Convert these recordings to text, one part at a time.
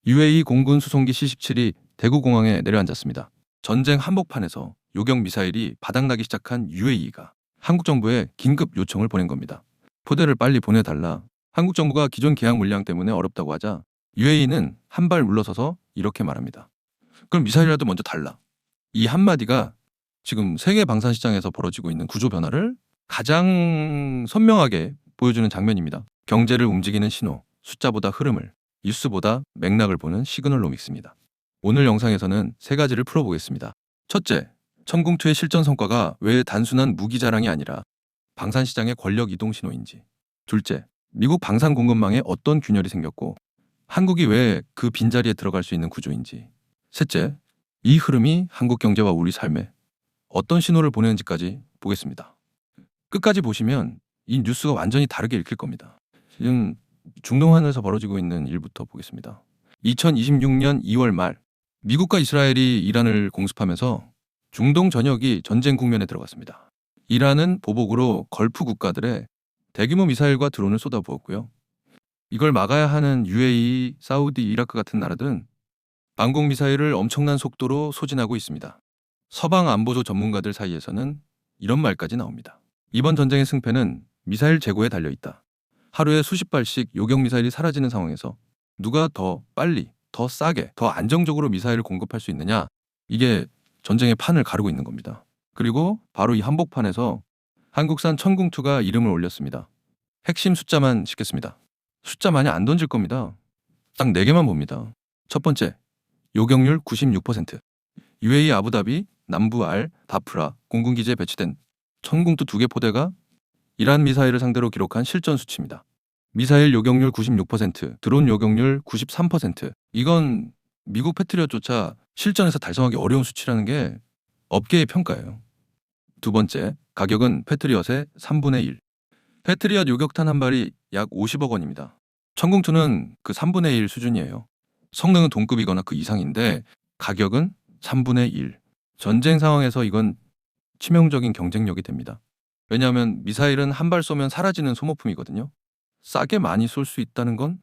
UAE 공군 수송기 C-17이 대구공항에 내려앉았습니다. 전쟁 한복판에서 요격 미사일이 바닥나기 시작한 UAE가 한국 정부에 긴급 요청을 보낸 겁니다. 포대를 빨리 보내달라. 한국 정부가 기존 계약 물량 때문에 어렵다고 하자 UAE는 한 발 물러서서 이렇게 말합니다. 그럼 미사일이라도 먼저 달라. 이 한마디가 지금 세계 방산 시장에서 벌어지고 있는 구조 변화를 가장 선명하게 보여주는 장면입니다. 경제를 움직이는 신호, 숫자보다 흐름을, 뉴스보다 맥락을 보는 시그널로믹스입니다. 오늘 영상에서는 세 가지를 풀어보겠습니다. 첫째, 천궁2의 실전 성과가 왜 단순한 무기 자랑이 아니라 방산 시장의 권력 이동 신호인지. 둘째, 미국 방산 공급망에 어떤 균열이 생겼고 한국이 왜 그 빈자리에 들어갈 수 있는 구조인지. 셋째, 이 흐름이 한국 경제와 우리 삶에 어떤 신호를 보내는지까지 보겠습니다. 끝까지 보시면 이 뉴스가 완전히 다르게 읽힐 겁니다. 지금 중동한에서 벌어지고 있는 일부터 보겠습니다. 2026년 2월 말 미국과 이스라엘이 이란을 공습하면서 중동 전역이 전쟁 국면에 들어갔습니다. 이란은 보복으로 걸프 국가들의 대규모 미사일과 드론을 쏟아부었고요. 이걸 막아야 하는 UAE, 사우디, 이라크 같은 나라들은 방공 미사일을 엄청난 속도로 소진하고 있습니다. 서방 안보조 전문가들 사이에서는 이런 말까지 나옵니다. 이번 전쟁의 승패는 미사일 재고에 달려있다. 하루에 수십 발씩 요격 미사일이 사라지는 상황에서 누가 더 빨리, 더 싸게, 더 안정적으로 미사일을 공급할 수 있느냐, 이게 전쟁의 판을 가르고 있는 겁니다. 그리고 바로 이 한복판에서 한국산 천궁2가 이름을 올렸습니다. 핵심 숫자만 짚겠습니다. 숫자 많이 안 던질 겁니다. 딱 4개만 봅니다. 첫 번째, 요격률 96%. UAE 아부다비, 남부 알, 다프라 공군기지에 배치된 천궁2 2개 포대가 이란 미사일을 상대로 기록한 실전 수치입니다. 미사일 요격률 96%, 드론 요격률 93%. 이건 미국 패트리엇조차 실전에서 달성하기 어려운 수치라는 게 업계의 평가예요. 두 번째, 가격은 패트리엇의 3분의 1. 패트리엇 요격탄 한 발이 약 50억 원입니다. 천궁2는 그 3분의 1 수준이에요. 성능은 동급이거나 그 이상인데 가격은 3분의 1. 전쟁 상황에서 이건 치명적인 경쟁력이 됩니다. 왜냐하면 미사일은 한 발 쏘면 사라지는 소모품이거든요. 싸게 많이 쏠 수 있다는 건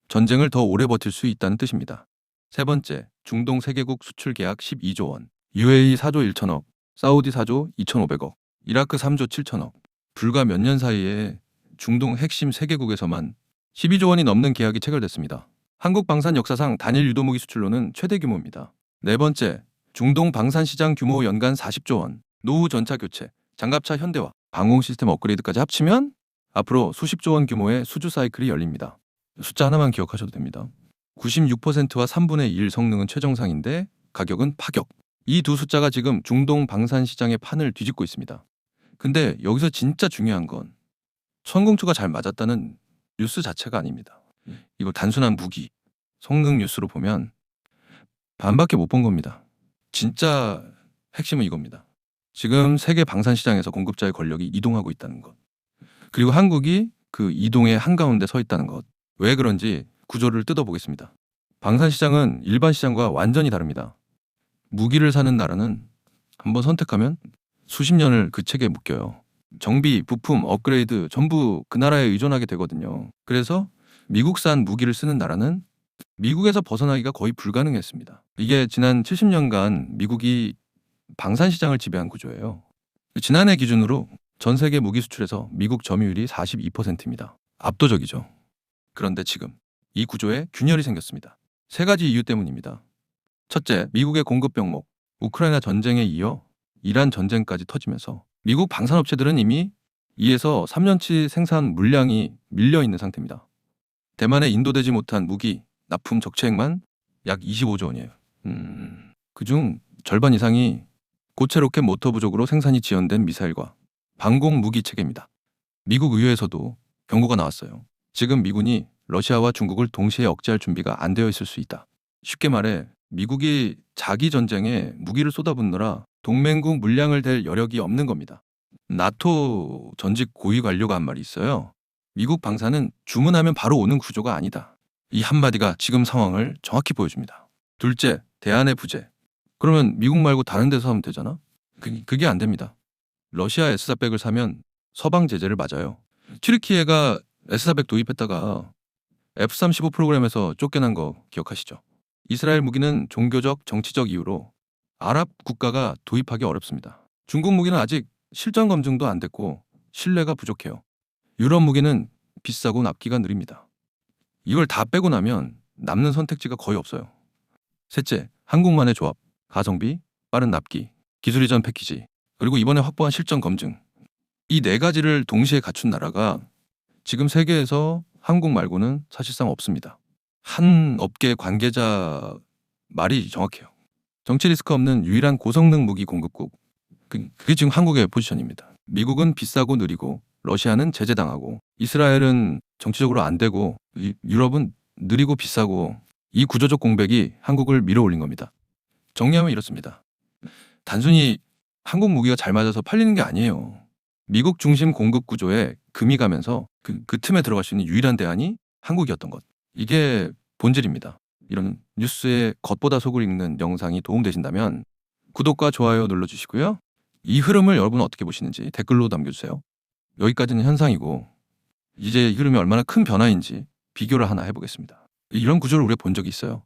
전쟁을 더 오래 버틸 수 있다는 뜻입니다. 세 번째, 중동 3개국 수출 계약 12조 원. UAE 4조 1천억, 사우디 4조 2,500억, 이라크 3조 7천억. 불과 몇 년 사이에 중동 핵심 3개국에서만 12조 원이 넘는 계약이 체결됐습니다. 한국 방산 역사상 단일 유도무기 수출로는 최대 규모입니다. 네 번째, 중동 방산 시장 규모 연간 40조 원. 노후 전차 교체, 장갑차 현대화, 방공 시스템 업그레이드까지 합치면 앞으로 수십조 원 규모의 수주 사이클이 열립니다. 숫자 하나만 기억하셔도 됩니다. 96%와 3분의 1 성능은 최정상인데 가격은 파격. 이 두 숫자가 지금 중동 방산 시장의 판을 뒤집고 있습니다. 근데 여기서 진짜 중요한 건 천궁2가 잘 맞았다는 뉴스 자체가 아닙니다. 이거 단순한 무기, 성능 뉴스로 보면 반밖에 못 본 겁니다. 진짜 핵심은 이겁니다. 지금 세계 방산 시장에서 공급자의 권력이 이동하고 있다는 것. 그리고 한국이 그 이동의 한가운데 서 있다는 것. 왜 그런지 구조를 뜯어보겠습니다. 방산 시장은 일반 시장과 완전히 다릅니다. 무기를 사는 나라는 한번 선택하면 수십 년을 그 책에 묶여요. 정비, 부품, 업그레이드 전부 그 나라에 의존하게 되거든요. 그래서 미국산 무기를 쓰는 나라는 미국에서 벗어나기가 거의 불가능했습니다. 이게 지난 70년간 미국이 방산 시장을 지배한 구조예요. 지난해 기준으로 전 세계 무기 수출에서 미국 점유율이 42%입니다. 압도적이죠. 그런데 지금 이 구조에 균열이 생겼습니다. 세 가지 이유 때문입니다. 첫째, 미국의 공급 병목, 우크라이나 전쟁에 이어 이란 전쟁까지 터지면서 미국 방산업체들은 이미 2에서 3년치 생산 물량이 밀려 있는 상태입니다. 대만에 인도되지 못한 무기, 납품 적체액만 약 25조 원이에요. 그중 절반 이상이 고체 로켓 모터 부족으로 생산이 지연된 미사일과 방공 무기 체계입니다. 미국 의회에서도 경고가 나왔어요. 지금 미군이 러시아와 중국을 동시에 억제할 준비가 안 되어 있을 수 있다. 쉽게 말해 미국이 자기 전쟁에 무기를 쏟아붓느라 동맹국 물량을 댈 여력이 없는 겁니다. 나토 전직 고위 관료가 한 말이 있어요. 미국 방산은 주문하면 바로 오는 구조가 아니다. 이 한마디가 지금 상황을 정확히 보여줍니다. 둘째, 대안의 부재. 그러면 미국 말고 다른 데서 하면 되잖아? 그게 안 됩니다. 러시아 S-400을 사면 서방 제재를 맞아요. 튀르키예가 S-400 도입했다가 F-35 프로그램에서 쫓겨난 거 기억하시죠? 이스라엘 무기는 종교적, 정치적 이유로 아랍 국가가 도입하기 어렵습니다. 중국 무기는 아직 실전 검증도 안 됐고 신뢰가 부족해요. 유럽 무기는 비싸고 납기가 느립니다. 이걸 다 빼고 나면 남는 선택지가 거의 없어요. 셋째, 한국만의 조합, 가성비, 빠른 납기, 기술 이전 패키지, 그리고 이번에 확보한 실전 검증. 이 네 가지를 동시에 갖춘 나라가 지금 세계에서 한국 말고는 사실상 없습니다. 한 업계 관계자 말이 정확해요. 정치 리스크 없는 유일한 고성능 무기 공급국. 그게 지금 한국의 포지션입니다. 미국은 비싸고 느리고, 러시아는 제재당하고, 이스라엘은 정치적으로 안 되고, 유럽은 느리고 비싸고, 이 구조적 공백이 한국을 밀어올린 겁니다. 정리하면 이렇습니다. 단순히 한국 무기가 잘 맞아서 팔리는 게 아니에요. 미국 중심 공급 구조에 금이 가면서 그 틈에 들어갈 수 있는 유일한 대안이 한국이었던 것. 이게 본질입니다. 이런 뉴스에 겉보다 속을 읽는 영상이 도움되신다면 구독과 좋아요 눌러주시고요. 이 흐름을 여러분은 어떻게 보시는지 댓글로 남겨주세요. 여기까지는 현상이고 이제 이 흐름이 얼마나 큰 변화인지 비교를 하나 해보겠습니다. 이런 구조를 우리가 본 적이 있어요.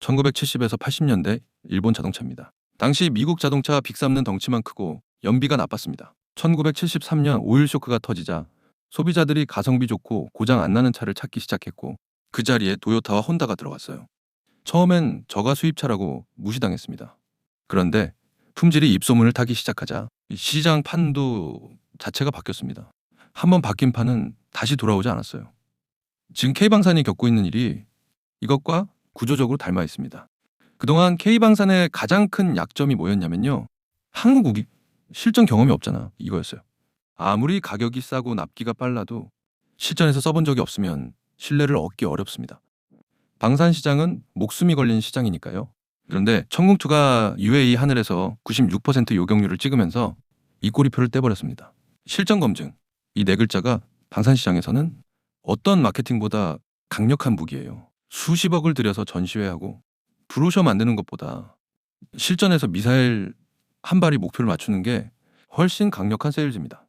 1970에서 80년대 일본 자동차입니다. 당시 미국 자동차 빅3는 덩치만 크고 연비가 나빴습니다. 1973년 오일 쇼크가 터지자 소비자들이 가성비 좋고 고장 안 나는 차를 찾기 시작했고 그 자리에 도요타와 혼다가 들어갔어요. 처음엔 저가 수입차라고 무시당했습니다. 그런데 품질이 입소문을 타기 시작하자 시장 판도 자체가 바뀌었습니다. 한번 바뀐 판은 다시 돌아오지 않았어요. 지금 K방산이 겪고 있는 일이 이것과 구조적으로 닮아 있습니다. 그동안 K방산의 가장 큰 약점이 뭐였냐면요. 한국이 실전 경험이 없잖아. 이거였어요. 아무리 가격이 싸고 납기가 빨라도 실전에서 써본 적이 없으면 신뢰를 얻기 어렵습니다. 방산 시장은 목숨이 걸린 시장이니까요. 그런데 청궁투가 UAE 하늘에서 96% 요격률을 찍으면서 이 꼬리표를 떼버렸습니다. 실전 검증, 이 네 글자가 방산 시장에서는 어떤 마케팅보다 강력한 무기예요. 수십억을 들여서 전시회하고 브로셔 만드는 것보다 실전에서 미사일 한 발이 목표를 맞추는 게 훨씬 강력한 세일즈입니다.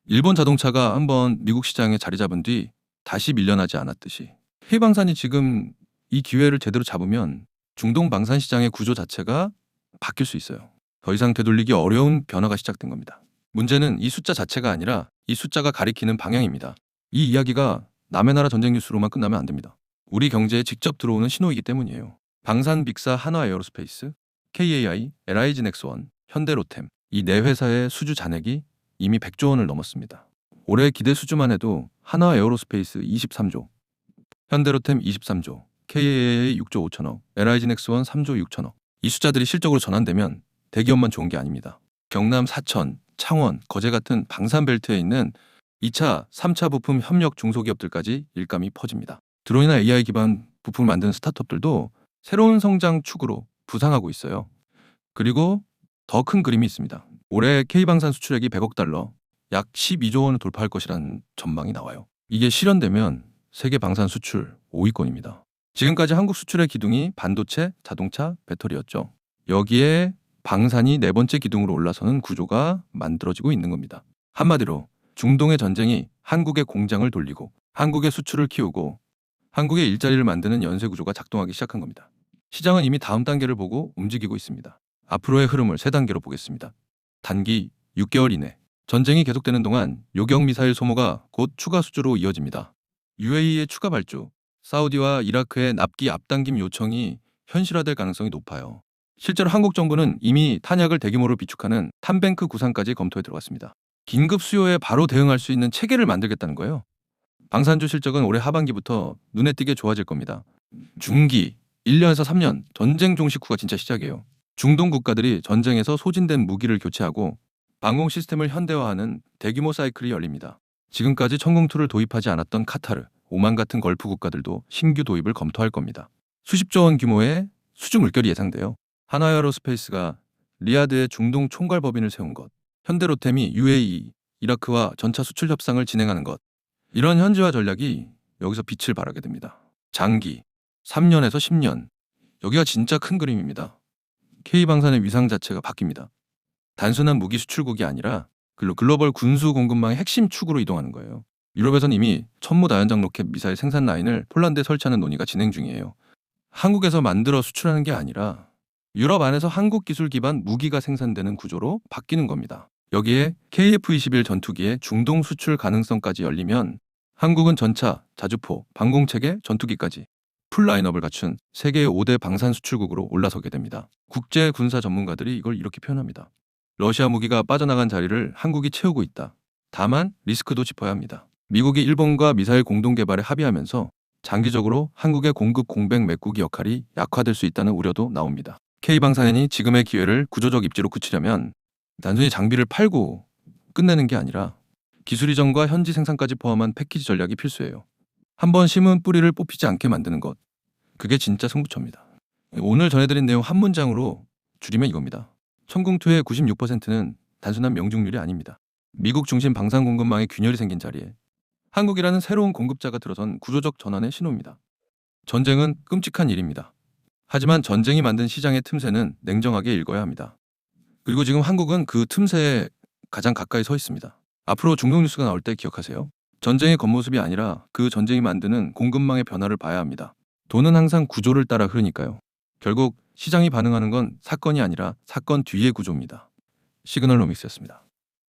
일본 자동차가 한번 미국 시장에 자리 잡은 뒤 다시 밀려나지 않았듯이 K방산이 지금 이 기회를 제대로 잡으면 중동 방산 시장의 구조 자체가 바뀔 수 있어요. 더 이상 되돌리기 어려운 변화가 시작된 겁니다. 문제는 이 숫자 자체가 아니라 이 숫자가 가리키는 방향입니다. 이 이야기가 남의 나라 전쟁 뉴스로만 끝나면 안 됩니다. 우리 경제에 직접 들어오는 신호이기 때문이에요. 방산 빅사 한화에어로스페이스, KAI, LIG 넥스원, 현대로템 이 네 회사의 수주 잔액이 이미 100조 원을 넘었습니다. 올해 기대 수주만 해도 한화에어로스페이스 23조, 현대로템 23조, KAI 6조 5천억, LIG 넥스원 3조 6천억. 이 숫자들이 실적으로 전환되면 대기업만 좋은 게 아닙니다. 경남 사천, 창원, 거제 같은 방산 벨트에 있는 2차, 3차 부품 협력 중소기업들까지 일감이 퍼집니다. 드론이나 AI 기반 부품을 만드는 스타트업들도 새로운 성장 축으로 부상하고 있어요. 그리고 더 큰 그림이 있습니다. 올해 K방산 수출액이 100억 달러, 약 12조 원을 돌파할 것이라는 전망이 나와요. 이게 실현되면 세계 방산 수출 5위권입니다. 지금까지 한국 수출의 기둥이 반도체, 자동차, 배터리였죠. 여기에 방산이 네 번째 기둥으로 올라서는 구조가 만들어지고 있는 겁니다. 한마디로 중동의 전쟁이 한국의 공장을 돌리고 한국의 수출을 키우고 한국의 일자리를 만드는 연쇄 구조가 작동하기 시작한 겁니다. 시장은 이미 다음 단계를 보고 움직이고 있습니다. 앞으로의 흐름을 세 단계로 보겠습니다. 단기 6개월 이내 전쟁이 계속되는 동안 요격 미사일 소모가 곧 추가 수주로 이어집니다. UAE의 추가 발주, 사우디와 이라크의 납기 앞당김 요청이 현실화될 가능성이 높아요. 실제로 한국 정부는 이미 탄약을 대규모로 비축하는 탄뱅크 구상까지 검토에 들어갔습니다. 긴급 수요에 바로 대응할 수 있는 체계를 만들겠다는 거예요. 방산주 실적은 올해 하반기부터 눈에 띄게 좋아질 겁니다. 중기 1년에서 3년 전쟁 종식후가 진짜 시작이에요. 중동 국가들이 전쟁에서 소진된 무기를 교체하고 방공 시스템을 현대화하는 대규모 사이클이 열립니다. 지금까지 청궁투를 도입하지 않았던 카타르, 오만 같은 걸프 국가들도 신규 도입을 검토할 겁니다. 수십조 원 규모의 수주 물결이 예상돼요. 한화에어로스페이스가 리야드에 중동 총괄법인을 세운 것, 현대로템이 UAE, 이라크와 전차 수출 협상을 진행하는 것, 이런 현지화 전략이 여기서 빛을 발하게 됩니다. 장기 3년에서 10년, 여기가 진짜 큰 그림입니다. K방산의 위상 자체가 바뀝니다. 단순한 무기 수출국이 아니라 글로벌 군수 공급망의 핵심 축으로 이동하는 거예요. 유럽에선 이미 천무다연장 로켓 미사일 생산 라인을 폴란드에 설치하는 논의가 진행 중이에요. 한국에서 만들어 수출하는 게 아니라 유럽 안에서 한국 기술 기반 무기가 생산되는 구조로 바뀌는 겁니다. 여기에 KF-21 전투기의 중동 수출 가능성까지 열리면 한국은 전차, 자주포, 방공체계, 전투기까지 풀 라인업을 갖춘 세계의 5대 방산 수출국으로 올라서게 됩니다. 국제 군사 전문가들이 이걸 이렇게 표현합니다. 러시아 무기가 빠져나간 자리를 한국이 채우고 있다. 다만 리스크도 짚어야 합니다. 미국이 일본과 미사일 공동 개발에 합의하면서 장기적으로 한국의 공급 공백 메꾸기 역할이 약화될 수 있다는 우려도 나옵니다. K방산이 지금의 기회를 구조적 입지로 그치려면 단순히 장비를 팔고 끝내는 게 아니라 기술 이전과 현지 생산까지 포함한 패키지 전략이 필수예요. 한번 심은 뿌리를 뽑히지 않게 만드는 것. 그게 진짜 승부처입니다. 오늘 전해드린 내용 한 문장으로 줄이면 이겁니다. 천궁2의 96%는 단순한 명중률이 아닙니다. 미국 중심 방산 공급망의 균열이 생긴 자리에 한국이라는 새로운 공급자가 들어선 구조적 전환의 신호입니다. 전쟁은 끔찍한 일입니다. 하지만 전쟁이 만든 시장의 틈새는 냉정하게 읽어야 합니다. 그리고 지금 한국은 그 틈새에 가장 가까이 서 있습니다. 앞으로 중동 뉴스가 나올 때 기억하세요. 전쟁의 겉모습이 아니라 그 전쟁이 만드는 공급망의 변화를 봐야 합니다. 돈은 항상 구조를 따라 흐르니까요. 결국 시장이 반응하는 건 사건이 아니라 사건 뒤의 구조입니다. 시그널로믹스였습니다.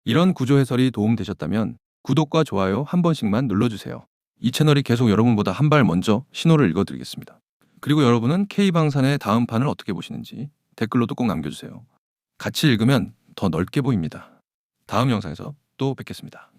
이런 구조 해설이 도움되셨다면 구독과 좋아요 한 번씩만 눌러주세요. 이 채널이 계속 여러분보다 한 발 먼저 신호를 읽어드리겠습니다. 그리고 여러분은 K방산의 다음 판을 어떻게 보시는지 댓글로도 꼭 남겨주세요. 같이 읽으면 더 넓게 보입니다. 다음 영상에서 또 뵙겠습니다.